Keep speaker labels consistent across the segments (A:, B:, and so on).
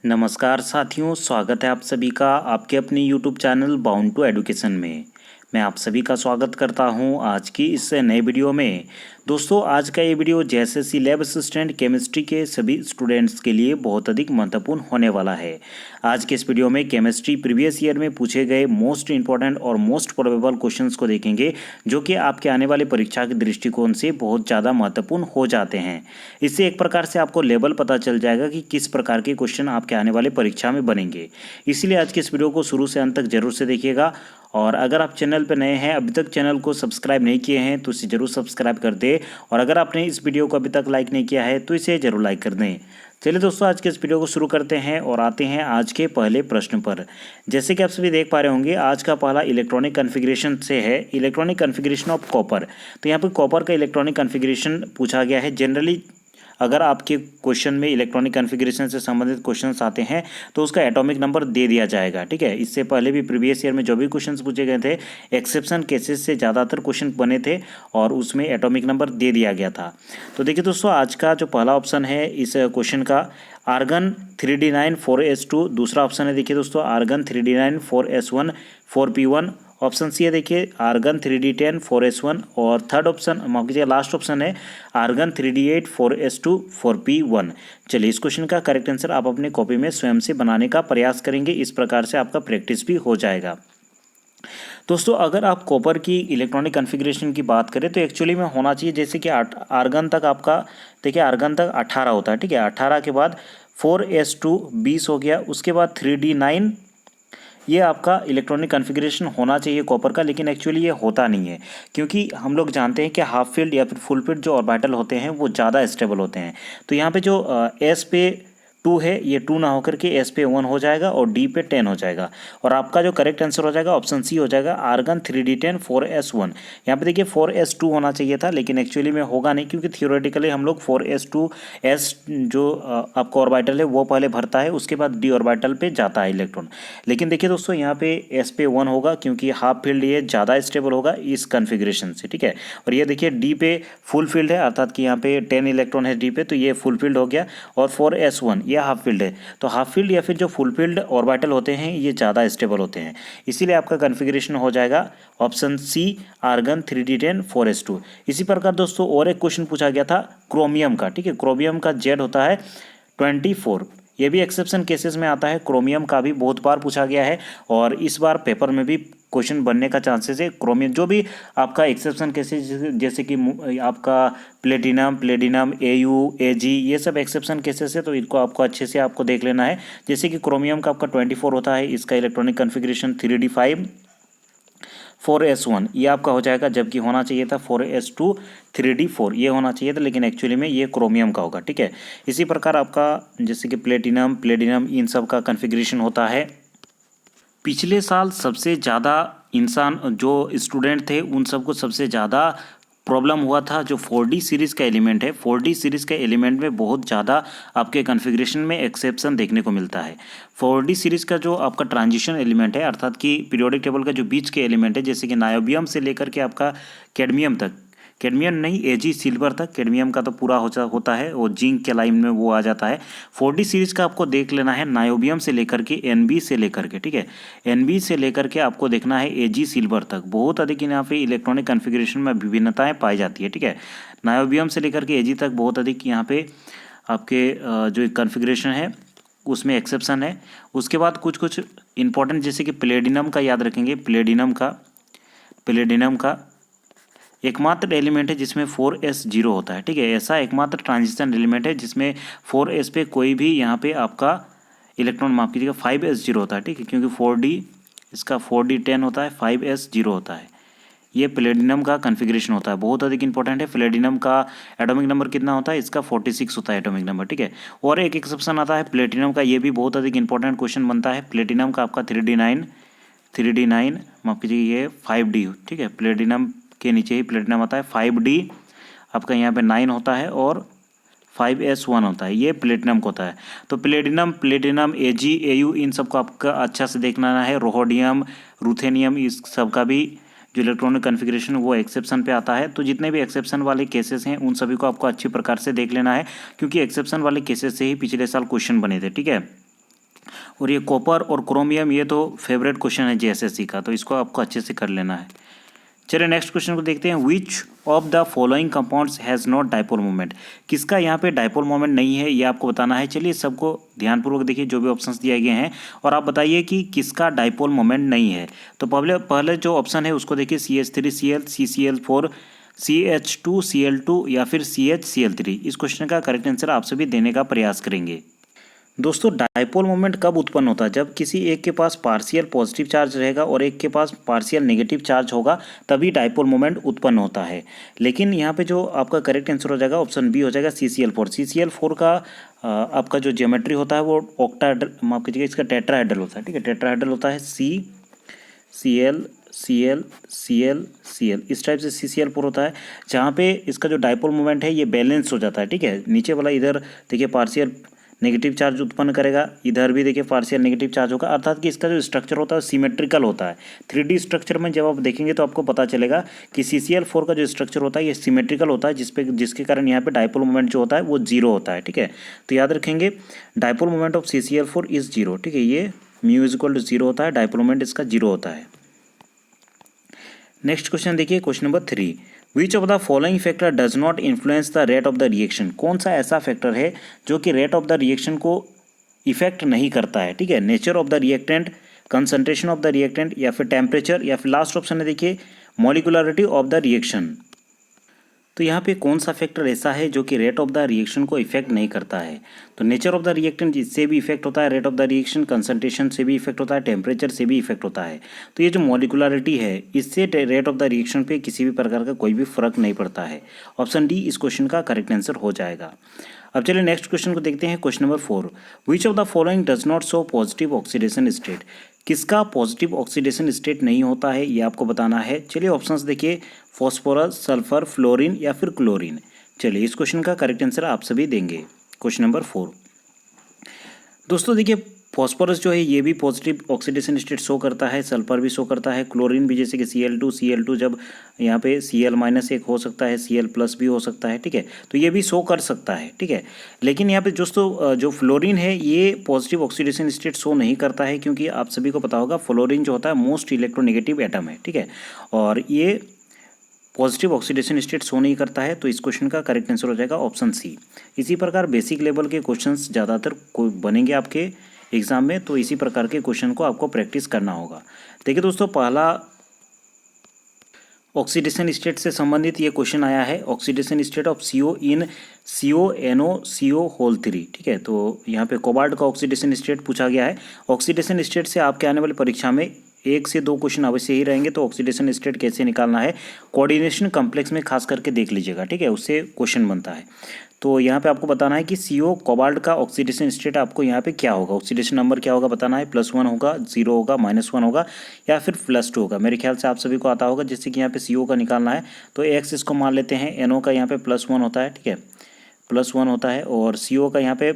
A: नमस्कार साथियों, स्वागत है आप सभी का आपके अपने YouTube channel bound to education में। मैं आप सभी का स्वागत करता हूं आज की इस नए वीडियो में। दोस्तों, आज का ये video JSSC lab assistant chemistry के सभी स्टूडेंट्स के लिए बहुत अधिक महत्वपूर्ण होने वाला है। आज के इस वीडियो में केमिस्ट्री प्रीवियस ईयर में पूछे गए मोस्ट इंपॉर्टेंट और मोस्ट प्रोबेबल क्वेश्चंस को देखेंगे, जो कि आपके आने वाले परीक्षा के दृष्टिकोण से बहुत ज़्यादा महत्वपूर्ण हो जाते हैं। इससे एक प्रकार से आपको लेवल पता चल जाएगा कि किस प्रकार के क्वेश्चन आपके आने वाले परीक्षा में बनेंगे। इसलिए आज के इस वीडियो को शुरू से अंत तक जरूर से देखिएगा। और अगर आप चैनल पर नए हैं, अभी तक चैनल को सब्सक्राइब नहीं किए हैं, तो इसे जरूर सब्सक्राइब कर दें। और अगर आपने इस वीडियो को अभी तक लाइक नहीं किया है तो इसे जरूर लाइक कर दें। चलिए दोस्तों, आज के इस वीडियो को शुरू करते हैं और आते हैं आज के पहले प्रश्न पर। जैसे कि आप सभी देख पा रहे होंगे, आज का पहला इलेक्ट्रॉनिक कॉन्फ़िगरेशन से है, इलेक्ट्रॉनिक कॉन्फ़िगरेशन ऑफ कॉपर। तो यहाँ पर कॉपर का इलेक्ट्रॉनिक कॉन्फ़िगरेशन पूछा गया है। जनरली अगर आपके क्वेश्चन में इलेक्ट्रॉनिक कॉन्फ़िगरेशन से संबंधित क्वेश्चंस आते हैं तो उसका एटॉमिक नंबर दे दिया जाएगा, ठीक है। इससे पहले भी प्रीवियस ईयर में जो भी क्वेश्चंस पूछे गए थे, एक्सेप्शन केसेस से ज़्यादातर क्वेश्चन बने थे और उसमें एटॉमिक नंबर दे दिया गया था। तो देखिए दोस्तों, आज का जो पहला ऑप्शन है इस क्वेश्चन का, आर्गन 3d9 4s2। दूसरा ऑप्शन है देखिए दोस्तों, argon 3d9 4s1 4p1। Option C है देखिए, आर्गन 3d10 4s1। और थर्ड ऑप्शन, माफ कीजिए, लास्ट ऑप्शन है आर्गन 3d8 4s2 4p1। चलिए, इस क्वेश्चन का करेक्ट आंसर आप अपने कॉपी में स्वयं से बनाने का प्रयास करेंगे। इस प्रकार से आपका प्रैक्टिस भी हो जाएगा। दोस्तों, अगर आप कॉपर की इलेक्ट्रॉनिक कॉन्फ़िगरेशन की बात करें तो एक्चुअली में होना चाहिए जैसे कि आर्गन तक आपका, देखिए आर्गन तक 18 होता है, ठीक है। 18 के बाद 4s2 20 हो गया, उसके बाद 3d9, ये आपका इलेक्ट्रॉनिक कॉन्फ़िगरेशन होना चाहिए कॉपर का। लेकिन एक्चुअली ये होता नहीं है, क्योंकि हम लोग जानते हैं कि हाफ फील्ड या फिर फुल फील्ड जो ऑर्बिटल होते हैं वो ज़्यादा स्टेबल होते हैं। तो यहाँ पे जो एस पे 2 है, ये 2 ना होकर के एस पे 1 हो जाएगा और डी पे 10 हो जाएगा। और आपका जो करेक्ट आंसर हो जाएगा ऑप्शन सी हो जाएगा, आर्गन 3d10 4s1। यहाँ पे देखिए 4s2 होना चाहिए था, लेकिन एक्चुअली में होगा नहीं, क्योंकि थियोरेटिकली हम लोग 4s2 एस जो आपका ऑर्बिटल है वो पहले भरता है, उसके बाद डी ऑर्बिटल पे जाता है इलेक्ट्रॉन। लेकिन देखिए दोस्तों, यहाँ पे एस पे 1 होगा, क्योंकि हाफ फील्ड ये ज़्यादा स्टेबल होगा इस कॉन्फ़िगरेशन से, ठीक है। और ये देखिए डी पे फुल फील्ड है, अर्थात कि यहाँ पे 10 इलेक्ट्रॉन है डी पे, तो ये फुल फील्ड हो गया। और 4s1 ये हाफ फील्ड है। तो हाफ फील्ड या फिर जो फुल फील्ड ऑर्बिटल होते हैं ये ज़्यादा स्टेबल होते हैं, इसीलिए आपका कॉन्फ़िगरेशन हो जाएगा option C, argon 3d10 4s2। इसी प्रकार दोस्तों और एक क्वेश्चन पूछा गया था क्रोमियम का, ठीक है। क्रोमियम का जेड होता है 24। ये भी एक्सेप्शन केसेस में आता है। क्रोमियम का भी बहुत बार पूछा गया है और इस बार पेपर में भी क्वेश्चन बनने का चांसेस है। क्रोमियम जो भी आपका एक्सेप्शन केसेस जैसे कि आपका प्लेटिनम एयू एजी, ये सब एक्सेप्शन केसेस है, तो इनको आपको अच्छे से आपको देख लेना है। जैसे कि क्रोमियम का आपका 24 होता है, इसका इलेक्ट्रॉनिक कॉन्फ़िगरेशन 3d5 4s1 ये आपका हो जाएगा, जबकि होना चाहिए था 4s2 3d4 ये होना चाहिए था, लेकिन एक्चुअली में ये क्रोमियम का होगा, ठीक है। इसी प्रकार आपका जैसे कि प्लेटिनम इन सब का कॉन्फ़िगरेशन होता है। पिछले साल सबसे ज़्यादा इंसान जो स्टूडेंट थे उन सबको सबसे ज़्यादा प्रॉब्लम हुआ था जो 4D सीरीज़ का एलिमेंट है। 4D सीरीज़ के एलिमेंट में बहुत ज़्यादा आपके कॉन्फ़िगरेशन में एक्सेप्शन देखने को मिलता है। 4D सीरीज़ का जो आपका ट्रांजिशन एलिमेंट है, अर्थात कि पीरियोडिक टेबल का जो बीच के एलिमेंट है, जैसे कि नायोबियम से लेकर के आपका कैडमियम तक, कैडमियम नहीं एजी सिल्वर तक, कैडमियम का तो पूरा होता है और जिंक के लाइन में वो आ जाता है। 4D सीरीज़ का आपको देख लेना है नायोबियम से लेकर के एनबी से लेकर के, ठीक है, एनबी से लेकर के आपको देखना है एजी सिल्वर तक। बहुत अधिक यहाँ पे इलेक्ट्रॉनिक कॉन्फ़िगरेशन में विभिन्नताएं पाई जाती है, ठीक है। नायोबियम से लेकर के एजी तक बहुत अधिक यहाँ पे आपके जो कॉन्फ़िगरेशन है उसमें एक्सेप्शन है। उसके बाद कुछ कुछ इंपॉर्टेंट जैसे कि प्लेटिनम का याद रखेंगे। प्लेटिनम का एकमात्र एलिमेंट है जिसमें 4s0 होता है, ठीक है। ऐसा एकमात्र ट्रांजिशन एलिमेंट है जिसमें 4s पे कोई भी यहाँ पे आपका इलेक्ट्रॉन, माफ कीजिएगा, 5s0 होता है, ठीक है। क्योंकि 4D इसका 4d10 होता है, 5s0 होता है। ये प्लेटिनम का कॉन्फ़िगरेशन होता है, बहुत अधिक इंपॉर्टेंट है। प्लेटिनम का एटॉमिक नंबर कितना होता है, इसका 46 होता है एटॉमिक नंबर, ठीक है। और एक एक्सेप्शन आता है प्लेटिनम का, ये भी बहुत अधिक इंपॉर्टेंट क्वेश्चन बनता है। प्लेटिनम का आपका 3d9 माफ कीजिए, ये 5D, ठीक है। प्लेटिनम के नीचे ही प्लेटिनम आता है, 5D आपका यहाँ पे 9 होता है और 5s1 होता है, ये प्लेटिनम को होता है। तो प्लेटिनम एजी एयू इन सबको आपका अच्छा से देखना है। रोहोडियम रुथेनियम इस सब का भी जो इलेक्ट्रॉनिक कॉन्फ़िगरेशन वो एक्सेप्शन पे आता है। तो जितने भी एक्सेप्शन वाले केसेस हैं उन सभी को आपको अच्छी प्रकार से देख लेना है, क्योंकि एक्सेप्शन वाले केसेस से ही पिछले साल क्वेश्चन बने थे, ठीक है। और ये कॉपर और क्रोमियम ये तो फेवरेट क्वेश्चन है जेएसएससी का, तो इसको आपको अच्छे से कर लेना है। चलिए नेक्स्ट क्वेश्चन को देखते हैं। विच of the following compounds has not dipole moment, किसका यहाँ पे डाइपोल मोमेंट नहीं है ये आपको बताना है। चलिए सबको ध्यानपूर्वक देखिए जो भी ऑप्शंस दिए गए हैं और आप बताइए कि किसका डाइपोल मोमेंट नहीं है। तो पहले जो ऑप्शन है उसको देखिए, CH3Cl, CCl4, CH2Cl2 या फिर CHCl3। इस क्वेश्चन का करेक्ट आंसर आप सभी देने का प्रयास करेंगे। दोस्तों डाइपोल मोमेंट कब उत्पन्न होता है, जब किसी एक के पास पार्शियल पॉजिटिव चार्ज रहेगा और एक के पास पार्शियल नेगेटिव चार्ज होगा, तभी डाइपोल मोमेंट उत्पन्न होता है। लेकिन यहाँ पे जो आपका करेक्ट आंसर हो जाएगा ऑप्शन बी हो जाएगा CCl4। CCl4 का आपका जो ज्योमेट्री होता है वो ऑक्टाहेड्रल, माफ कीजिएगा, इसका टेट्राहेड्रल होता है। ठीक है, टेट्राहेड्रल होता है, CCl Cl Cl Cl, इस टाइप से CCl4 होता है, जहाँ पे इसका जो डाइपोल मोमेंट है ये बैलेंस हो जाता है। ठीक है, नीचे वाला इधर देखिए पार्शियल नेगेटिव चार्ज उत्पन्न करेगा, इधर भी देखिए पार्शियल नेगेटिव चार्ज होगा, अर्थात कि इसका जो स्ट्रक्चर होता है सिमेट्रिकल होता है। 3D स्ट्रक्चर में जब आप देखेंगे तो आपको पता चलेगा कि CCl4 का जो स्ट्रक्चर होता है ये सिमेट्रिकल होता है, जिसके कारण यहाँ पे डाइपोल मोमेंट जो होता है वो जीरो होता है। ठीक है, तो याद रखेंगे dipole moment of CCl4 is zero. ठीक है, ये mu is equal to zero होता है, डाइपोल मोमेंट इसका जीरो होता है। नेक्स्ट क्वेश्चन देखिए, question number 3। Which of the following factor does not influence the rate of the reaction, कौन सा ऐसा फैक्टर है जो कि रेट ऑफ द रिएक्शन को इफेक्ट नहीं करता है। ठीक है, nature of the reactant, concentration of the reactant या फिर टेम्परेचर, या फिर लास्ट ऑप्शन है देखिए मॉलिक्यूलरिटी ऑफ द रिएक्शन। तो यहाँ पे कौन सा फैक्टर ऐसा है जो कि रेट ऑफ द रिएक्शन को इफेक्ट नहीं करता है। तो नेचर ऑफ द रिएक्टेंट इससे भी इफेक्ट होता है rate of the reaction, concentration से भी इफेक्ट होता है, टेम्परेचर से भी इफेक्ट होता है। तो ये जो मॉलिक्यूलरिटी है इससे रेट ऑफ द रिएक्शन पे किसी भी प्रकार का कोई भी फर्क नहीं पड़ता है। ऑप्शन डी इस क्वेश्चन का करेक्ट आंसर हो जाएगा। अब चलिए नेक्स्ट क्वेश्चन को देखते हैं, question number 4। Which of the following does not show positive oxidation state, किसका पॉजिटिव ऑक्सीडेशन स्टेट नहीं होता है ये आपको बताना है। चलिए ऑप्शंस देखिए, फॉस्फोरस, सल्फर, फ्लोरीन या फिर क्लोरीन। चलिए इस क्वेश्चन का करेक्ट आंसर आप सभी देंगे। क्वेश्चन नंबर 4 दोस्तों देखिए, फॉस्फोरस जो है ये भी पॉजिटिव ऑक्सीडेशन स्टेट शो करता है, सल्फर भी शो करता है, क्लोरीन भी, जैसे कि Cl2 जब यहाँ पे Cl-1 हो सकता है, Cl+ भी हो सकता है। ठीक है, तो ये भी शो कर सकता है। ठीक है, लेकिन यहाँ पे दोस्तों जो फ्लोरीन है ये पॉजिटिव ऑक्सीडेशन स्टेट शो नहीं करता है, क्योंकि आप सभी को पता होगा फ्लोरीन जो होता है मोस्ट इलेक्ट्रोनेगेटिव एटम है। ठीक है, और ये पॉजिटिव ऑक्सीडेशन स्टेट शो नहीं करता है, तो इस क्वेश्चन का करेक्ट आंसर हो जाएगा ऑप्शन सी। इसी प्रकार बेसिक लेवल के क्वेश्चंस ज़्यादातर बनेंगे आपके एग्जाम में, तो इसी प्रकार के क्वेश्चन को आपको प्रैक्टिस करना होगा। देखिए दोस्तों, पहला ऑक्सीडेशन स्टेट से संबंधित ये क्वेश्चन आया है, oxidation state of CO in CONO3। ठीक है, तो यहाँ पे कोबाल्ट का ऑक्सीडेशन स्टेट पूछा गया है। ऑक्सीडेशन स्टेट से आपके आने वाली परीक्षा में 1 से 2 क्वेश्चन अवश्य ही रहेंगे। तो ऑक्सीडेशन स्टेट कैसे निकालना है कोऑर्डिनेशन कॉम्प्लेक्स में खास करके देख लीजिएगा। ठीक है, उससे क्वेश्चन बनता है। तो यहाँ पे आपको बताना है कि CO कोबाल्ट का ऑक्सीडेशन स्टेट आपको यहाँ पे क्या होगा, ऑक्सीडेशन नंबर क्या होगा बताना है। +1 होगा, 0 होगा, -1 होगा या फिर +2 होगा। मेरे ख्याल से आप सभी को आता होगा। जैसे कि यहाँ पे CO का निकालना है तो X इसको मान लेते हैं, NO का यहाँ पे +1 होता है। ठीक है, +1 होता है और CO का यहाँ पे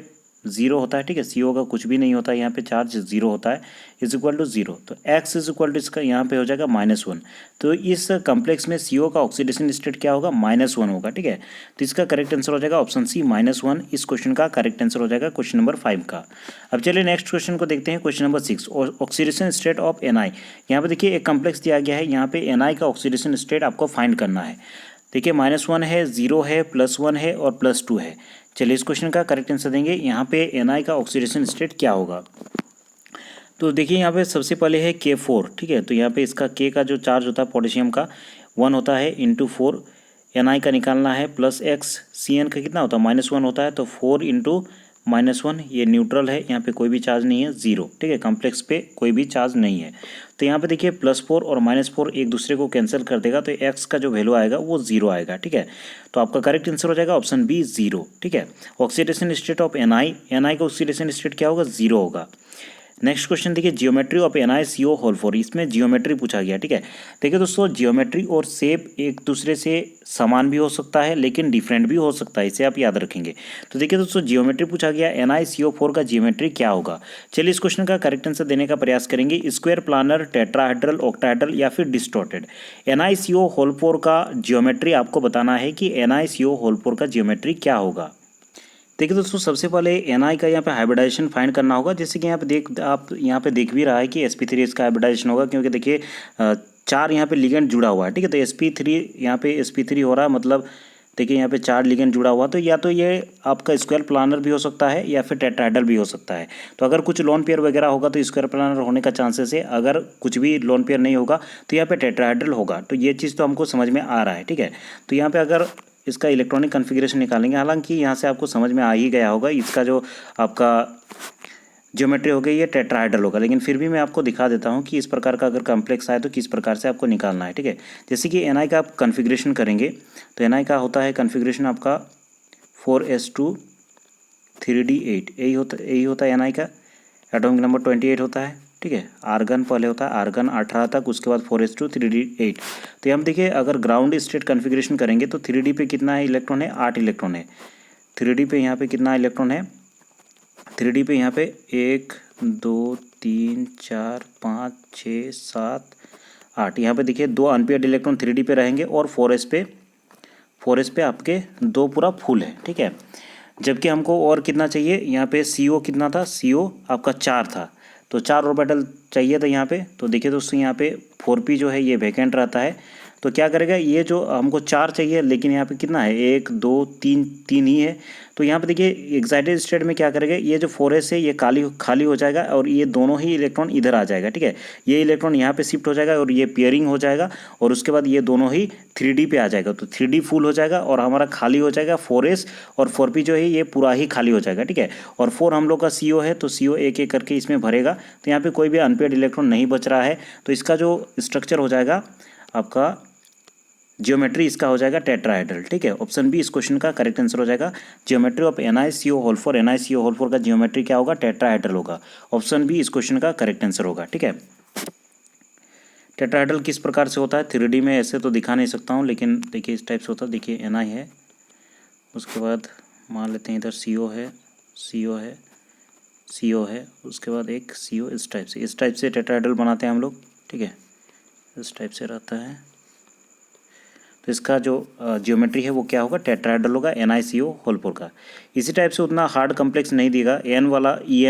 A: 0 होता है। ठीक है, CO का कुछ भी नहीं होता है, यहाँ पे चार्ज 0 होता है, = 0। तो X = इसका यहाँ पे हो जाएगा -1। तो इस कॉम्प्लेक्स में CO का ऑक्सीडेशन स्टेट क्या होगा, -1 होगा। ठीक है, तो इसका करेक्ट आंसर हो जाएगा ऑप्शन सी, -1। इस क्वेश्चन का करेक्ट आंसर हो जाएगा क्वेश्चन नंबर 5 का। अब चलिए नेक्स्ट क्वेश्चन को देखते हैं, question number 6। Oxidation state of Ni। यहाँ पे देखिए एक कॉम्प्लेक्स दिया गया है, यहाँ पे Ni का ऑक्सीडेशन स्टेट आपको फाइंड करना है। देखिए -1 है, 0 है, +1 है और +2 है। चलिए इस क्वेश्चन का करेक्ट आंसर देंगे। यहाँ पे Ni का ऑक्सीडेशन स्टेट क्या होगा। तो देखिए यहाँ पे सबसे पहले है K4। ठीक है, तो यहाँ पे इसका K का जो चार्ज होता है पोटेशियम का 1 होता है × 4। Ni का निकालना है +X, Cn का कितना होता है -1 होता है, तो 4 × -1, ये न्यूट्रल है, यहाँ पे कोई भी चार्ज नहीं है, 0। ठीक है, कॉम्प्लेक्स पे कोई भी चार्ज नहीं है। तो यहाँ पे देखिए +4 और -4 एक दूसरे को कैंसिल कर देगा, तो X का जो वैल्यू आएगा वो 0 आएगा। ठीक है, तो आपका करेक्ट आंसर हो जाएगा ऑप्शन बी, 0। ठीक है, ऑक्सीडेशन स्टेट ऑफ Ni का ऑक्सीडेशन स्टेट क्या होगा, 0 होगा। नेक्स्ट क्वेश्चन देखिए, जियोमेट्री ऑफ NiCO4। इसमें जियोमेट्री पूछा गया। ठीक है, देखिए दोस्तों, जियोमेट्री और शेप एक दूसरे से समान भी हो सकता है लेकिन डिफरेंट भी हो सकता है, इसे आप याद रखेंगे। तो देखिए दोस्तों, जियोमेट्री पूछा गया, NiCO4 का जियोमेट्री क्या होगा। चलिए इस क्वेश्चन का करेक्ट आंसर देने का प्रयास करेंगे। स्क्वायर, प्लानर, टेट्राहेड्रल, ऑक्टाहेड्रल या फिर डिस्टॉर्टेड। NiCO4 का जियोमेट्री आपको बताना है कि NiCO4 का जियोमेट्री क्या होगा। देखिए दोस्तों, सबसे पहले एनआई का यहाँ पे हाइब्रिडाइजेशन फाइंड करना होगा। जैसे कि यहाँ पे आप यहाँ पे देख भी रहा है कि sp3 इसका हाइब्रिडाइजेशन होगा, क्योंकि देखिए 4 यहाँ पे लिगेंड जुड़ा हुआ है, ठीक है। तो sp3 यहाँ पे sp3 हो रहा है, मतलब देखिए यहाँ पे 4 लिगेंड जुड़ा हुआ, तो या तो ये आपका स्क्वायर प्लानर भी हो सकता है या फिर टेट्राहेड्रल भी हो सकता है। तो अगर कुछ लोन पेयर वगैरह होगा तो स्क्वायर प्लानर होने का चांसेस है, अगर कुछ भी लोन पेयर नहीं होगा तो यहाँ पे टेट्राहेड्रल होगा। तो ये चीज़ तो हमको समझ में आ रहा है, ठीक है। तो यहाँ पे अगर इसका इलेक्ट्रॉनिक कन्फिग्रेशन निकालेंगे, हालांकि यहाँ से आपको समझ में आ ही गया होगा इसका जो आपका ज्योमेट्री हो गई ये टेट्राहेड्रल होगा, लेकिन फिर भी मैं आपको दिखा देता हूँ कि इस प्रकार का अगर कॉम्प्लेक्स आए तो किस प्रकार से आपको निकालना है, ठीक है। जैसे कि एनआई का आप कन्फिग्रेशन करेंगे तो एनआई का होता है कन्फिग्रेशन आपका 4s2 3d8, यही होता है एनआई का। एटॉमिक नंबर 28 होता है, ठीक है। आर्गन पहले होता है, आर्गन 18 तक, उसके बाद 4s2 3d8। तो हम देखिए अगर ग्राउंड स्टेट कन्फिग्रेशन करेंगे तो 3d पे कितना है इलेक्ट्रॉन है, 8 इलेक्ट्रॉन है। 3d पे यहाँ पे कितना इलेक्ट्रॉन है, 3d पे यहाँ पे 1 2 3 4 5 6 7 8, यहाँ पे देखिए 2 अनपेयर्ड इलेक्ट्रॉन 3d पे रहेंगे और 4s पे आपके 2 पूरा फुल है, ठीक है। जबकि हमको और कितना चाहिए, यहाँ पे CO कितना था, CO आपका 4 था, तो 4 ऑर्बिटल चाहिए था यहाँ पे। तो देखिए दोस्तों यहाँ पे 4p जो है ये वैकेंट रहता है, तो क्या करेगा, ये जो हमको 4 चाहिए लेकिन यहाँ पे कितना है 1 2 3 3 ही है। तो यहाँ पे देखिए एक्साइटेड स्टेट में क्या करेगा, ये जो 4s है ये खाली हो जाएगा और ये दोनों ही इलेक्ट्रॉन इधर आ जाएगा, ठीक है। ये इलेक्ट्रॉन यहाँ पे शिफ्ट हो जाएगा और ये पेयरिंग हो जाएगा और उसके बाद ये दोनों ही 3d पे आ जाएगा, तो 3d फुल हो जाएगा और हमारा खाली हो जाएगा 4s, और 4p जो है ये पूरा ही खाली हो जाएगा, ठीक है। और 4 हम लोग का CO है, तो CO एक एक करके इसमें भरेगा, तो यहाँ पे कोई भी अनपेयर्ड इलेक्ट्रॉन नहीं बच रहा है। तो इसका जो स्ट्रक्चर हो जाएगा आपका जियोमेट्री इसका हो जाएगा टेट्राहेड्रल, ठीक है। ऑप्शन बी इस क्वेश्चन का करेक्ट आंसर हो जाएगा। Geometry of NiCO whole 4, NiCO whole 4 का जियोमेट्री क्या होगा, टेट्राहेड्रल होगा। ऑप्शन बी इस क्वेश्चन का करेक्ट आंसर होगा, ठीक है। टेट्राहेड्रल किस प्रकार से होता है, 3D में ऐसे तो दिखा नहीं सकता हूँ, लेकिन देखिए इस टाइप से होता है। देखिए Ni है, उसके बाद मान लेते हैं इधर CO है, CO है, CO है, उसके बाद एक CO इस टाइप से टेट्राहेड्रल बनाते हैं हम लोग, ठीक है। इस टाइप से रहता है, तो इसका जो जियोमेट्री है वो क्या होगा, टेट्राहेड्रल होगा NiCO होल 4 का। इसी टाइप से उतना हार्ड कम्प्लेक्स नहीं देगा, EN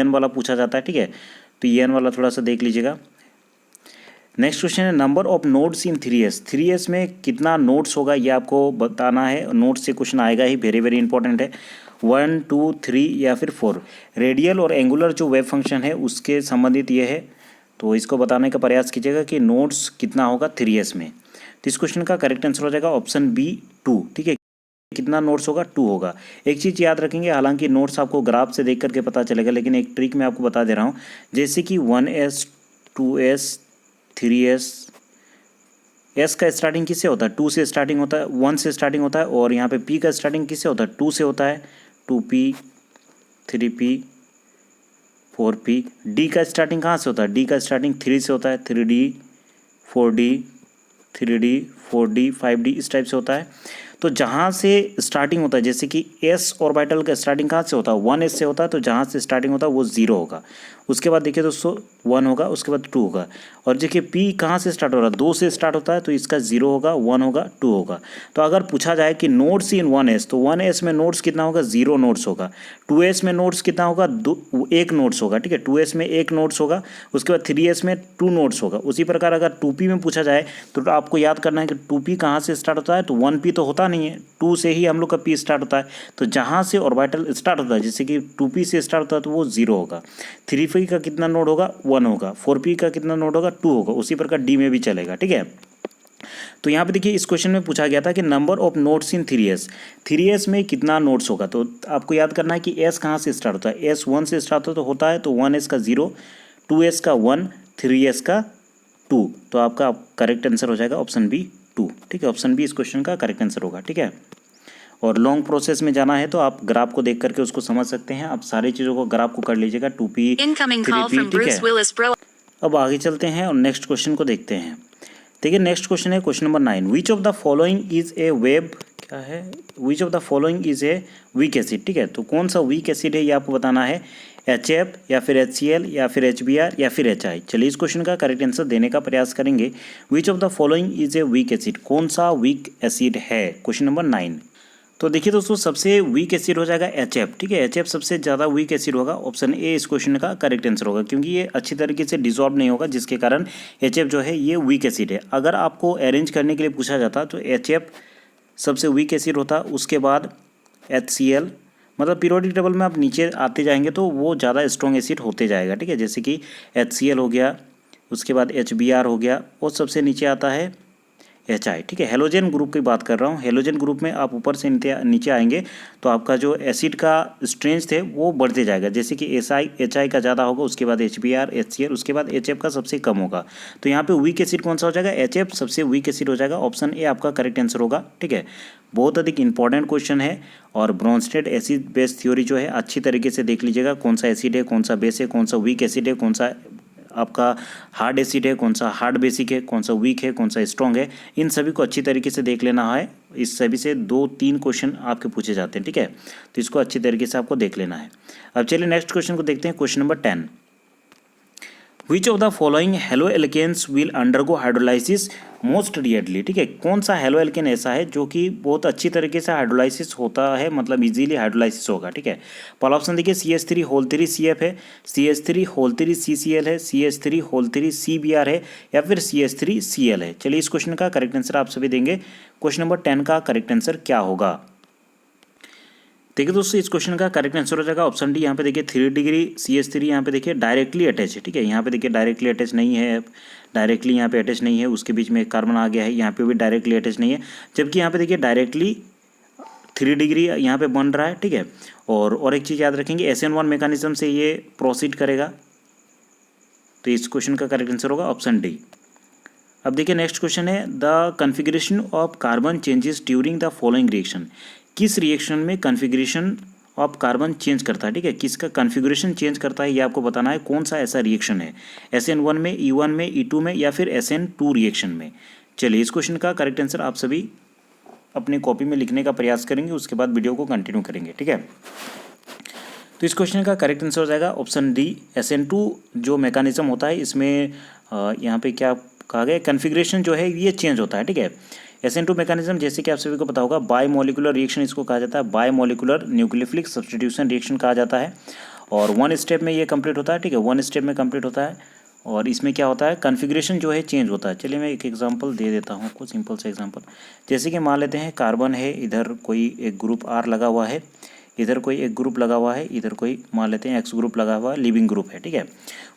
A: वाला पूछा जाता है, ठीक है। तो EN वाला थोड़ा सा देख लीजिएगा। नेक्स्ट क्वेश्चन है number of nodes in 3s में कितना नोड्स होगा ये आपको बताना है। नोड्स से क्वेश्चन आएगा ही, वेरी वेरी इंपॉर्टेंट है। 1 2 3 या फिर 4 रेडियल और एंगुलर जो वेव फंक्शन है उसके संबंधित ये है, तो इसको बताने का प्रयास कीजिएगा कि नोड्स कितना होगा 3s में। तो इस क्वेश्चन का करेक्ट आंसर हो जाएगा ऑप्शन बी 2, ठीक है। कितना नोट्स होगा, 2 होगा। एक चीज़ याद रखेंगे, हालांकि नोट्स आपको ग्राफ से देख करके पता चलेगा, लेकिन एक ट्रिक मैं आपको बता दे रहा हूँ। जैसे कि 1s 2s 3s, s का स्टार्टिंग किससे होता है, 2 से स्टार्टिंग होता है, 1 से स्टार्टिंग होता है, और यहाँ पे p का स्टार्टिंग किससे होता है, 2 से होता है, 2p 3p 4p। d का स्टार्टिंग कहाँ से होता है, d का स्टार्टिंग 3 से होता है, 3d 4d 3d 4d 5d इस टाइप से होता है। तो जहाँ से स्टार्टिंग होता है, जैसे कि s ऑर्बिटल का स्टार्टिंग कहाँ से होता है, 1s से होता है, तो जहाँ से स्टार्टिंग होता है वो 0 होगा। उसके बाद देखिए दोस्तों 1 होगा, उसके बाद 2 होगा। और देखिए p कहाँ से स्टार्ट हो रहा है, 2 से स्टार्ट होता है, तो इसका 0 होगा, 1 होगा, 2 होगा। तो अगर पूछा जाए कि नोड्स इन 1s, तो 1s में नोड्स कितना होगा, 0 नोड्स होगा। 2s में नोड्स कितना होगा, 1 नोड्स होगा, ठीक है। 2s में 1 नोड्स होगा, उसके बाद 3s में 2 नोड्स होगा। उसी प्रकार अगर 2p में पूछा जाए तो आपको याद करना है कि 2p कहाँ से स्टार्ट होता है, तो 1p तो होता नहीं है, 2 से ही हम लोग का p स्टार्ट होता है। तो जहाँ से ऑर्बिटल स्टार्ट होता है, जैसे कि 2p से स्टार्ट होता है तो वो 0 होगा। 3p का कितना नोड होगा, 1 होगा। 4p का कितना नोड होगा, 2 होगा। उसी प्रकार d में भी चलेगा, ठीक है। तो यहाँ पे देखिए इस क्वेश्चन में पूछा गया था कि number of nodes in 3s में कितना नोड्स होगा। तो आपको याद करना है कि s कहाँ से स्टार्ट होता है, s 1 से स्टार्ट होता है, तो 1s का 0, 2s का 1, 3s का 2। तो आपका करेक्ट आंसर हो जाएगा ऑप्शन बी 2, ठीक है। ऑप्शन बी इस क्वेश्चन का करेक्ट आंसर होगा, ठीक है। और लॉन्ग प्रोसेस में जाना है तो आप ग्राफ को देख करके उसको समझ सकते हैं। आप सारी चीज़ों को ग्राफ को कर लीजिएगा, 2p 3p, ठीक है। अब आगे चलते हैं और नेक्स्ट क्वेश्चन को देखते हैं। देखिए नेक्स्ट क्वेश्चन है question number 9। Which of the following is a web, क्या है, विच of the following is a weak acid, ठीक है। तो कौन सा वीक एसिड है ये आपको बताना है, HF या फिर HCl या फिर HBr या फिर HI। चलिए इस क्वेश्चन का करेक्ट आंसर देने का प्रयास करेंगे। विच of the following is a weak acid, कौन सा वीक एसिड है, क्वेश्चन नंबर 9। तो देखिए दोस्तों, सबसे वीक एसिड हो जाएगा HF, ठीक है। HF सबसे ज़्यादा वीक एसिड होगा, ऑप्शन ए इस क्वेश्चन का करेक्ट आंसर होगा, क्योंकि ये अच्छी तरीके से डिसॉल्व नहीं होगा, जिसके कारण HF जो है ये वीक एसिड है। अगर आपको अरेंज करने के लिए पूछा जाता तो HF सबसे वीक एसिड होता, उसके बाद HCl, मतलब पीरियोडिक टेबल में आप नीचे आते जाएंगे तो वो ज़्यादा स्ट्रॉन्ग एसिड होते जाएगा, ठीक है। जैसे कि HCl हो गया, उसके बाद HBr हो गया, और सबसे नीचे आता है HI, ठीक है। हेलोजन ग्रुप की बात कर रहा हूँ। हेलोजन ग्रुप में आप ऊपर से नीचे आएंगे तो आपका जो एसिड का स्ट्रेंथ है वो बढ़ते जाएगा, जैसे कि HI का ज़्यादा होगा, उसके बाद HBr, HCl, उसके बाद HF का सबसे कम होगा। तो यहाँ पे वीक एसिड कौन सा हो जाएगा? HF सबसे वीक एसिड हो जाएगा, ऑप्शन ए आपका करेक्ट आंसर होगा, ठीक है। बहुत अधिक इंपॉर्टेंट क्वेश्चन है, और ब्रोंस्टेड एसिड बेस थ्योरी जो है अच्छी तरीके से देख लीजिएगा, कौन सा एसिड है, कौन सा बेस है, कौन सा वीक एसिड है, कौन सा आपका हार्ड एसिड है, कौन सा हार्ड बेसिक है, कौन सा वीक है, कौन सा स्ट्रॉन्ग है। इन सभी को अच्छी तरीके से देख लेना है। इस सभी से 2-3 क्वेश्चन आपके पूछे जाते हैं, ठीक है। तो इसको अच्छी तरीके से आपको देख लेना है। अब चलिए नेक्स्ट क्वेश्चन को देखते हैं, question number 10। Which of the following haloalkanes will undergo hydrolysis most rarely, ठीक है। कौन सा हेलो एल्केन ऐसा है जो कि बहुत अच्छी तरीके से हाइड्रोलाइसिस होता है, मतलब इजीली हाइड्रोलाइसिस होगा, ठीक है। पहला ऑप्शन देखिए, CH3 होल 3 CF है, CH3 होल 3 CCl है, CH3 होल 3 CBr है, या फिर CH3 Cl है। चलिए इस क्वेश्चन का करेक्ट आंसर आप सभी देंगे। क्वेश्चन नंबर 10 का करेक्ट आंसर क्या होगा? देखिए दोस्तों, इस क्वेश्चन का करेक्ट आंसर हो जाएगा ऑप्शन डी। यहाँ पे देखिए 3 डिग्री CH3 यहाँ पे देखिए डायरेक्टली अटैच है, ठीक है। यहाँ पे देखिए डायरेक्टली अटैच नहीं है, डायरेक्टली यहाँ पे अटैच नहीं है, उसके बीच में एक कार्बन आ गया है, यहाँ पे भी डायरेक्टली अटैच नहीं है, जबकि यहाँ पे देखिए डायरेक्टली 3 डिग्री यहाँ पे बन रहा है, ठीक है। और एक चीज़ याद रखेंगे, SN1 मैकेनिज्म से ये प्रोसीड करेगा, तो इस क्वेश्चन का करेक्ट आंसर होगा ऑप्शन डी। अब देखिए नेक्स्ट क्वेश्चन है, the configuration of carbon changes during the following reaction. किस रिएक्शन में कन्फिग्रेशन ऑफ कार्बन चेंज करता है, ठीक है। किसका कन्फिग्रेशन चेंज करता है ये आपको बताना है, कौन सा ऐसा रिएक्शन है, SN1 में, E1 में, E2 में, या फिर SN2 रिएक्शन में। चलिए इस क्वेश्चन का करेक्ट आंसर आप सभी अपनी कॉपी में लिखने का प्रयास करेंगे, उसके बाद वीडियो को कंटिन्यू करेंगे, ठीक है। तो इस क्वेश्चन का करेक्ट आंसर हो जाएगा ऑप्शन डी, SN2 जो मैकेनिज्म होता है इसमें यहाँ पे क्या कहा गया, कन्फिग्रेशन जो है ये चेंज होता है, ठीक है। SN2 मैकेनिज्म जैसे कि आप सभी को पता होगा, बायमोलिकुलर रिएक्शन इसको कहा जाता है, बायमोलिकुलर न्यूक्लियोफिलिक सब्स्टिट्यूशन रिएक्शन कहा जाता है, और 1 स्टेप में ये कंप्लीट होता है, ठीक है। 1 स्टेप में कंप्लीट होता है, और इसमें क्या होता है, कन्फिग्रेशन जो है चेंज होता है। चलिए मैं एक एग्जांपल दे देता हूँ, कुछ सिंपल से एग्जांपल। जैसे कि मान लेते हैं कार्बन है, इधर कोई एक ग्रुप R लगा हुआ है, इधर कोई एक ग्रुप लगा हुआ है, इधर कोई मान लेते हैं X ग्रुप लगा हुआ है, लिविंग ग्रुप है, ठीक है।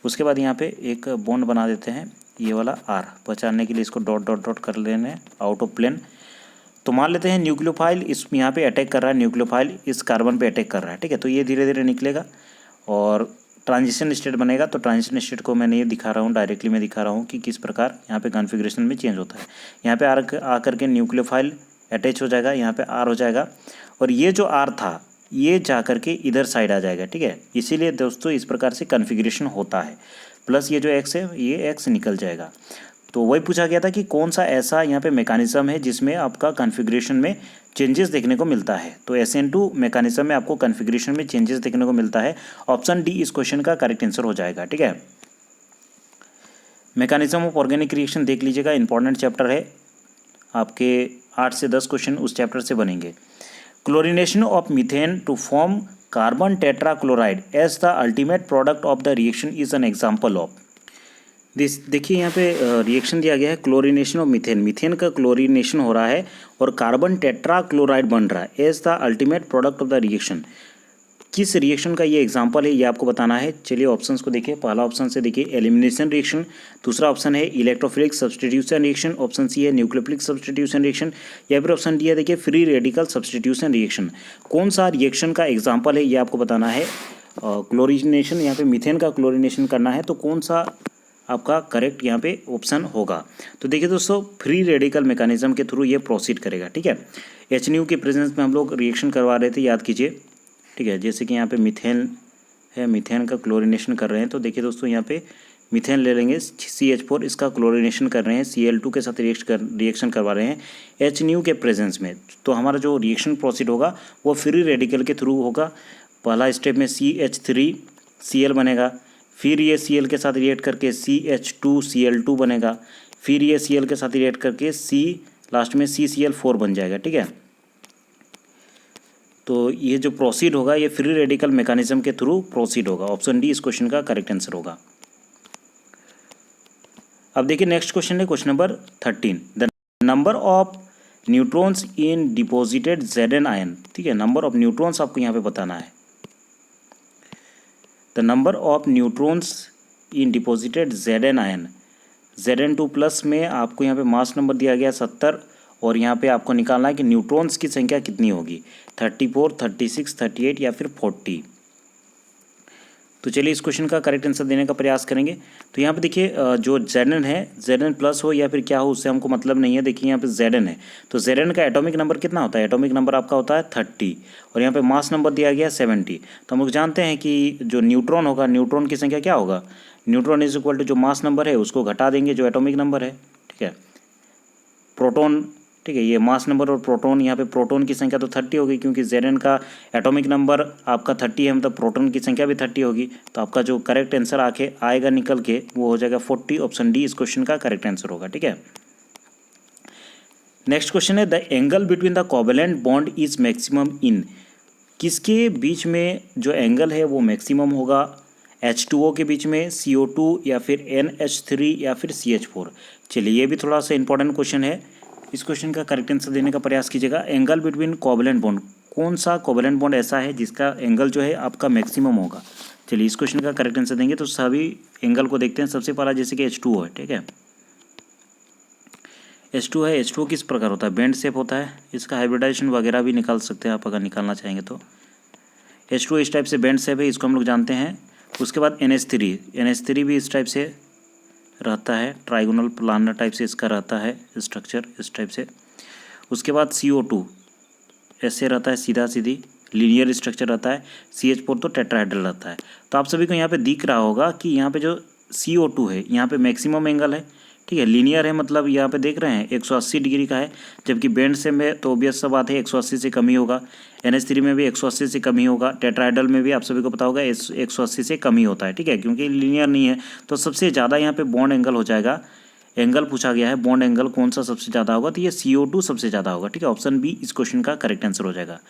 A: उसके बाद यहाँ पे एक बॉन्ड बना देते हैं, ये वाला R पहचानने के लिए इसको डॉट डॉट डॉट कर लेने हैं आउट ऑफ प्लेन। तो मान लेते हैं न्यूक्लियोफाइल इस यहाँ पे अटैक कर रहा है, न्यूक्लियोफाइल इस कार्बन पे अटैक कर रहा है, ठीक है। तो ये धीरे धीरे निकलेगा और ट्रांजिशन स्टेट बनेगा। तो ट्रांजिशन स्टेट को मैंने ये दिखा रहा हूँ, डायरेक्टली मैं दिखा रहा हूँ कि किस प्रकार यहाँ पे कॉन्फ़िगरेशन में चेंज होता है। यहाँ पे आकर के न्यूक्लियोफाइल अटैच हो जाएगा, यहाँ पे R हो जाएगा, और ये जो R था ये जा कर के इधर साइड आ जाएगा, ठीक है। इसीलिए दोस्तों इस प्रकार से कॉन्फ़िगरेशन होता है, प्लस ये जो X है ये X निकल जाएगा। तो वही पूछा गया था कि कौन सा ऐसा यहाँ पे मैकेनिज्म है जिसमें आपका कॉन्फ़िगरेशन में चेंजेस देखने को मिलता है। तो SN2 मैकेनिज्म में आपको कॉन्फ़िगरेशन में चेंजेस देखने को मिलता है, ऑप्शन डी इस क्वेश्चन का करेक्ट आंसर हो जाएगा, ठीक है। मैकेनिज्म ऑफ ऑर्गेनिक रिएक्शन देख लीजिएगा, इंपॉर्टेंट चैप्टर है, आपके 8 से 10 क्वेश्चन उस चैप्टर से बनेंगे। Chlorination of methane to form carbon tetrachloride as the ultimate product of the reaction is an example of this. देखिए यहाँ पे रिएक्शन दिया गया है, क्लोरीनेशन ऑफ मीथेन, मीथेन का क्लोरीनेशन हो रहा है और कार्बन टेट्राक्लोराइड बन रहा है as the ultimate product of the reaction. किस रिएक्शन का ये एग्जांपल है ये आपको बताना है। चलिए ऑप्शंस को देखिए, पहला ऑप्शन से देखिए एलिमिनेशन रिएक्शन, दूसरा ऑप्शन है electrophilic substitution reaction, option C है न्यूक्लियोफिलिक सब्स्टिट्यूशन रिएक्शन, या फिर ऑप्शन डी है देखिए फ्री रेडिकल सब्स्टिट्यूशन रिएक्शन। कौन सा रिएक्शन का एग्जाम्पल है ये आपको बताना है। क्लोरीनेशन, यहाँ पे मीथेन का क्लोरीनेशन करना है, तो कौन सा आपका करेक्ट यहाँ पे ऑप्शन होगा। तो देखिए दोस्तों, फ्री रेडिकल मैकेनिज्म के थ्रू ये प्रोसीड करेगा, ठीक है। HNU के प्रेजेंस में हम लोग रिएक्शन करवा रहे थे, याद कीजिए, ठीक है। जैसे कि यहाँ पे मीथेन है, मीथेन का क्लोरीनेशन कर रहे हैं, तो देखिए दोस्तों यहाँ पे मीथेन ले लेंगे CH4, इसका क्लोरीनेशन कर रहे हैं, Cl2 के साथ रिएक्शन करवा रहे हैं HNU के प्रेजेंस में। तो हमारा जो रिएक्शन प्रोसीड होगा वो फ्री रेडिकल के थ्रू होगा। पहला स्टेप में CH3Cl बनेगा, फिर ये Cl के साथ रिएक्ट करके CH2Cl2 बनेगा, फिर ये Cl के साथ रिएक्ट करके लास्ट में CCl4 बन जाएगा, ठीक है। तो ये जो प्रोसीड होगा ये फ्री रेडिकल मैकेनिज्म के थ्रू प्रोसीड होगा। ऑप्शन डी इस क्वेश्चन का करेक्ट आंसर होगा। अब देखिए नेक्स्ट क्वेश्चन है question number 13, the number of neutrons in deposited Zn ion. ठीक है, नंबर ऑफ न्यूट्रॉन्स आपको यहाँ पे बताना है। The number of neutrons in deposited Zn ion, Zn2 plus में आपको यहाँ पे मास नंबर दिया गया 70 और यहाँ पे आपको निकालना है कि न्यूट्रॉन्स की संख्या कितनी होगी, 34, 36, 38 या फिर 40। तो चलिए इस क्वेश्चन का करेक्ट आंसर देने का प्रयास करेंगे। तो यहाँ पे देखिए जो Zn है, Zn प्लस हो या फिर क्या हो उससे हमको मतलब नहीं है। देखिए यहाँ पे Zn है तो Zn का एटॉमिक नंबर कितना होता है, एटॉमिक नंबर आपका होता है 30 और यहाँ पे मास नंबर दिया गया 70। तो हम लोग जानते हैं कि जो न्यूट्रॉन होगा, न्यूट्रॉन की संख्या क्या होगा, न्यूट्रॉन इज इक्वल टू जो मास नंबर है उसको घटा देंगे जो एटॉमिक नंबर है। ठीक है, प्रोटॉन, ठीक है, ये मास नंबर और प्रोटॉन, यहाँ पे प्रोटॉन की संख्या तो 30 होगी क्योंकि Zn का एटॉमिक नंबर आपका 30 है, मतलब प्रोटॉन की संख्या भी 30 होगी। तो आपका जो करेक्ट आंसर आएगा निकल के वो हो जाएगा 40। ऑप्शन डी इस क्वेश्चन का करेक्ट आंसर होगा। ठीक है, नेक्स्ट क्वेश्चन है the angle between the covalent bond is maximum in, किसके बीच में जो एंगल है वो मैक्सिमम होगा, H2O के बीच में, CO2 या फिर NH3 या फिर CH4। चलिए ये भी थोड़ा सा इंपॉर्टेंट क्वेश्चन है, इस क्वेश्चन का करेक्ट आंसर देने का प्रयास कीजिएगा। एंगल बिटवीन कोवेलेंट बॉन्ड, कौन सा कोवेलेंट बॉन्ड ऐसा है जिसका एंगल जो है आपका मैक्सिमम होगा। चलिए इस क्वेश्चन का करेक्ट आंसर देंगे तो सभी एंगल को देखते हैं। सबसे पहला जैसे कि H2O है, ठीक है, H2 है, H2O किस प्रकार होता है, बेंड शेप होता है, इसका हाइब्रिडाइजेशन वगैरह भी निकाल सकते हैं आप अगर निकालना चाहेंगे तो। H2O इस टाइप से बेंड शेप है, इसको हम लोग जानते हैं। उसके बाद NH3 भी इस टाइप से रहता है, ट्राइगोनल प्लानर टाइप से इसका रहता है स्ट्रक्चर इस टाइप से। उसके बाद CO2 ऐसे रहता है, सीधा सीधी लीनियर स्ट्रक्चर रहता है। CH4 तो टेट्राहेड्रल रहता है। तो आप सभी को यहाँ पे दिख रहा होगा कि यहाँ पे जो CO2 है यहाँ पे मैक्सिमम एंगल है, ठीक है, लीनियर है, मतलब यहाँ पे देख रहे हैं 180 डिग्री का है, जबकि बेंड से में तो ऑब्वियस सा बात है 180 से कम ही होगा। NH3 में भी 180 से कम ही होगा, टेट्राहेड्रल में भी आप सभी को पता होगा 180 से कम ही होता है। ठीक है, क्योंकि लीनियर नहीं है तो सबसे ज़्यादा यहाँ पे बॉन्ड एंगल हो जाएगा। एंगल पूछा गया है, बॉन्ड एंगल कौन सा सबसे ज़्यादा होगा, तो ये CO2 सबसे ज़्यादा होगा। ठीक है, ऑप्शन बी इस क्वेश्चन का करेक्ट आंसर हो जाएगा।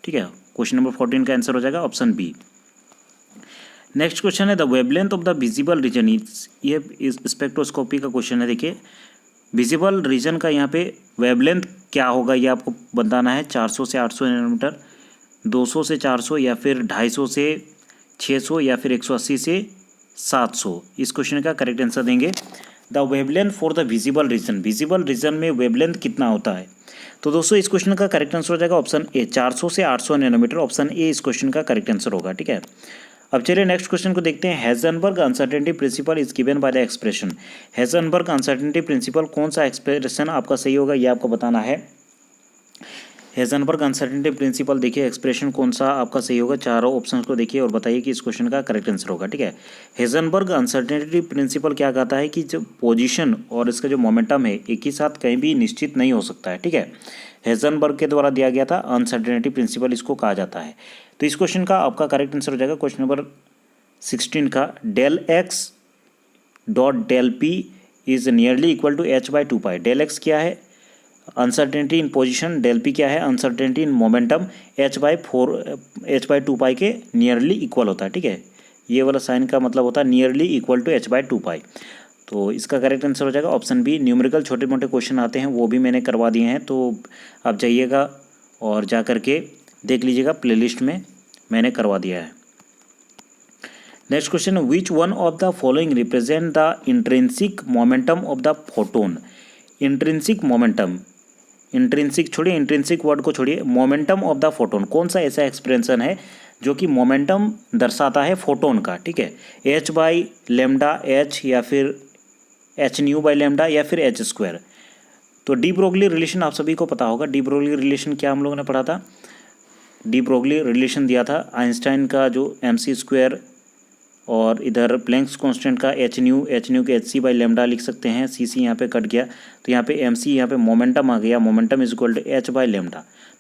A: ठीक है, क्वेश्चन नंबर 14 का आंसर हो जाएगा ऑप्शन बी। नेक्स्ट क्वेश्चन है the wavelength of the visible region is, ये इस स्पेक्ट्रोस्कोपी का क्वेश्चन है। देखिए विजिबल रीजन का यहाँ पे वेवलेंथ क्या होगा ये आपको बताना है। 400 से 800 नैनोमीटर, 200 से 400 या फिर 250 से 600 या फिर 180 से 700। इस क्वेश्चन का करेक्ट आंसर देंगे। The wavelength for the visible region, visible region में वेवलेंथ कितना होता है। तो दोस्तों इस क्वेश्चन का करेक्ट आंसर हो जाएगा ऑप्शन ए, 400 से 800 नैनोमीटर। ऑप्शन ए इस क्वेश्चन का करेक्ट आंसर होगा। ठीक है, अब चलिए नेक्स्ट क्वेश्चन को देखते हैं। Heisenberg uncertainty principle is given by the expression, Heisenberg uncertainty principle कौन सा एक्सप्रेशन आपका सही होगा ये आपको बताना है। हेजनबर्ग अनसर्टेनिटी प्रिंसिपल देखिए एक्सप्रेशन कौन सा आपका सही होगा, चारों ऑप्शंस को देखिए और बताइए कि इस क्वेश्चन का करेक्ट आंसर होगा। ठीक है, हेजनबर्ग अनसर्टेनिटी प्रिंसिपल क्या कहता है कि जो पोजीशन और इसका जो मोमेंटम है एक ही साथ कहीं भी निश्चित नहीं हो सकता है। ठीक है, हेजनबर्ग के द्वारा दिया गया था अनसर्टेनिटी प्रिंसिपल इसको कहा जाता है। तो इस क्वेश्चन का आपका करेक्ट आंसर हो जाएगा क्वेश्चन नंबर 16 का, del x dot del p is nearly equal to h/2π। Del x क्या है, uncertainty in position, del p क्या है, अनसर्टेनिटी इन मोमेंटम, h/2π के नियरली इक्वल होता है। ठीक है, ये वाला साइन का मतलब होता है नियरली इक्वल टू h/2π। तो इसका करेक्ट आंसर हो जाएगा ऑप्शन बी। न्यूमेरिकल छोटे मोटे क्वेश्चन आते हैं वो भी मैंने करवा दिए हैं, तो आप जाइएगा और जा करके देख लीजिएगा, प्लेलिस्ट में मैंने करवा दिया है। Next question, which one of the following represent the intrinsic momentum of the photon. Intrinsic momentum, intrinsic छोड़िए, इंट्रिंसिक वर्ड को छोड़िए, मोमेंटम ऑफ द फोटोन कौन सा ऐसा एक्सप्रेशन है जो कि मोमेंटम दर्शाता है फोटोन का। ठीक है, h/λ, h या फिर h/λ या फिर h²। तो डी ब्रोगली रिलेशन आप सभी को पता होगा। डी ब्रोगली रिलेशन क्या हम लोगों ने पढ़ा था, डी ब्रोगली रिलेशन दिया था आइंस्टाइन का जो mc² और इधर प्लैंक्स कांस्टेंट का h के hc/λ लिख सकते हैं। c यहाँ पे कट गया तो यहाँ पे mc, यहाँ पे मोमेंटम आ गया, momentum is equal to h/λ।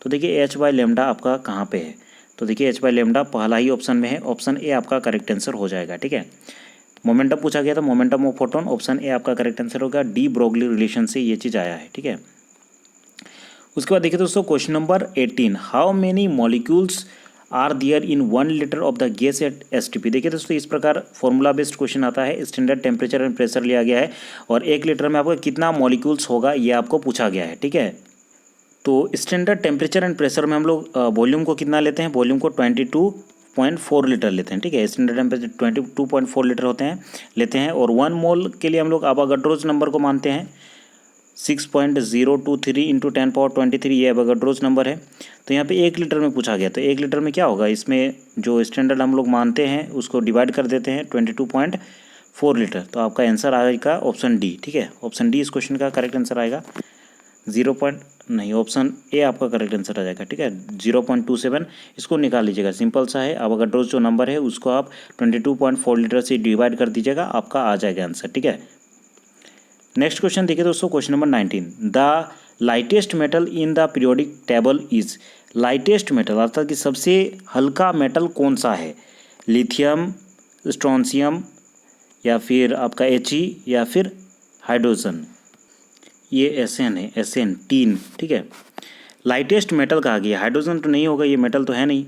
A: तो देखिए h/λ आपका कहाँ पे है, तो देखिए h/λ पहला ही ऑप्शन में है, ऑप्शन ए आपका करेक्ट आंसर हो जाएगा। ठीक है, मोमेंटम पूछा गया था, momentum of photon, option A आपका करेक्ट आंसर होगा। डी ब्रोगली रिलेशन से ये चीज़ आया है। ठीक है, उसके बाद देखिए दोस्तों question number 18, how many molecules are there in 1 litre of the gas at STP. देखिए दोस्तों इस प्रकार फॉर्मूला बेस्ड क्वेश्चन आता है, स्टैंडर्ड टेम्परेचर एंड प्रेशर लिया गया है और 1 लीटर में आपको कितना मॉलिक्यूल्स होगा ये आपको पूछा गया है। ठीक है, तो स्टैंडर्ड टेम्परेचर एंड प्रेशर में हम लोग वॉल्यूम को कितना लेते हैं, वॉल्यूम को 22.4 लीटर लेते हैं। ठीक है, स्टैंडर्ड टेम्परेचर 22.4 लीटर लेते हैं और 1 मोल के लिए हम लोग अवोगाड्रोस नंबर को मानते हैं 6.023 इंटू 10⁻23, ये अवोगाड्रोस नंबर है। तो यहाँ पे 1 लीटर में पूछा गया, तो 1 लीटर में क्या होगा, इसमें जो स्टैंडर्ड हम लोग मानते हैं उसको डिवाइड कर देते हैं 22.4 लीटर, तो आपका आंसर आएगा ऑप्शन डी। ठीक है, ऑप्शन डी इस क्वेश्चन का करेक्ट आंसर आएगा। ऑप्शन ए आपका करेक्ट आंसर आ जाएगा। ठीक है, 0.27 इसको निकाल लीजिएगा, सिंपल सा है। अवोगाड्रोस जो नंबर है उसको आप 22.4 लीटर से डिवाइड कर दीजिएगा, आपका आ जाएगा आंसर। ठीक है, नेक्स्ट क्वेश्चन देखिए दोस्तों, question number 19, the lightest metal in the periodic table is. Lightest metal अर्थात कि सबसे हल्का मेटल कौन सा है, लिथियम, स्ट्रोंशियम या फिर आपका He या फिर हाइड्रोजन। ये Sn है, Sn टीन। ठीक है, लाइटेस्ट मेटल कहा गया, हाइड्रोजन तो नहीं होगा, ये मेटल तो है नहीं,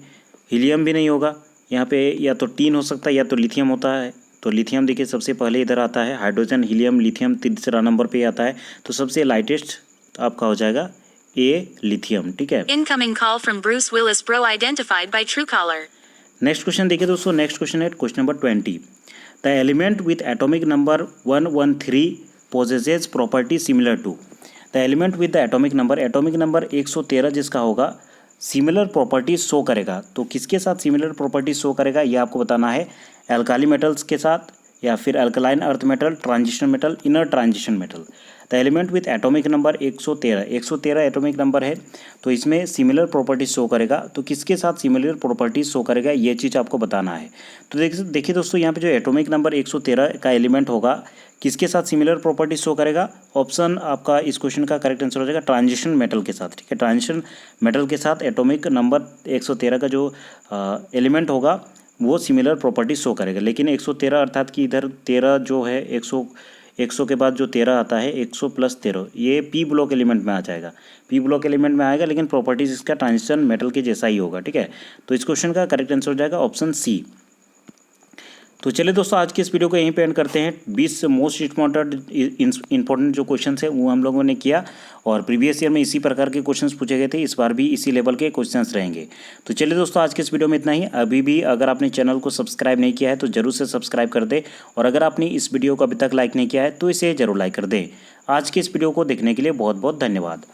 A: हीलियम भी नहीं होगा, यहाँ पे या तो टीन हो सकता है या तो लिथियम होता है। तो लिथियम देखिए सबसे पहले इधर आता है, हाइड्रोजन, हीलियम, लिथियम तीसरा नंबर पे आता है, तो सबसे लाइटेस्ट आपका हो जाएगा ए लिथियम। ठीक है,
B: incoming call from Bruce Willis, bro identified by Truecaller.
A: Next question देखिए दोस्तों, नेक्स्ट क्वेश्चन है question number 20, the element with atomic number 113 possesses property similar to. The element with the atomic number 113 जिसका होगा similar properties show करेगा, तो किसके साथ similar properties show करेगा ये आपको बताना है, एल्काली मेटल्स के साथ या फिर alkaline earth metal, transition metal, inner transition metal. The element with atomic number 113 atomic number है, तो इसमें सिमिलर प्रॉपर्टीज शो करेगा, तो किसके साथ सिमिलर प्रॉपर्टीज शो करेगा ये चीज़ आपको बताना है। तो देखिए दोस्तों यहाँ पे जो एटॉमिक नंबर 113 का एलिमेंट होगा किसके साथ सिमिलर प्रॉपर्टीज शो करेगा, ऑप्शन आपका इस क्वेश्चन का करेक्ट आंसर हो जाएगा ट्रांजिशन मेटल के साथ। ठीक है, ट्रांजिशन मेटल के साथ एटॉमिक नंबर 113 का जो एलिमेंट होगा वो सिमिलर प्रॉपर्टी शो करेगा। लेकिन 113 अर्थात कि इधर 13 जो है 100 के बाद जो 13 आता है 100 + 13 ये पी ब्लॉक एलिमेंट में आ जाएगा, पी ब्लॉक एलिमेंट में आएगा, लेकिन प्रॉपर्टीज इसका ट्रांजिशन मेटल के जैसा ही होगा। ठीक है, तो इस क्वेश्चन का करेक्ट आंसर हो जाएगा ऑप्शन सी। तो चलिए दोस्तों आज की इस वीडियो को यहीं पे एंड करते हैं। 20 मोस्ट इंपॉर्टेंट जो क्वेश्चन है वो हम लोगों ने किया और प्रीवियस ईयर में इसी प्रकार के क्वेश्चंस पूछे गए थे, इस बार भी इसी लेवल के क्वेश्चंस रहेंगे। तो चलिए दोस्तों आज के इस वीडियो में इतना ही। अभी भी अगर आपने चैनल को सब्सक्राइब नहीं किया है तो जरूर से सब्सक्राइब कर दें और अगर आपने इस वीडियो को अभी तक लाइक नहीं किया है तो इसे जरूर लाइक कर दें। आज के इस वीडियो को देखने के लिए बहुत बहुत धन्यवाद।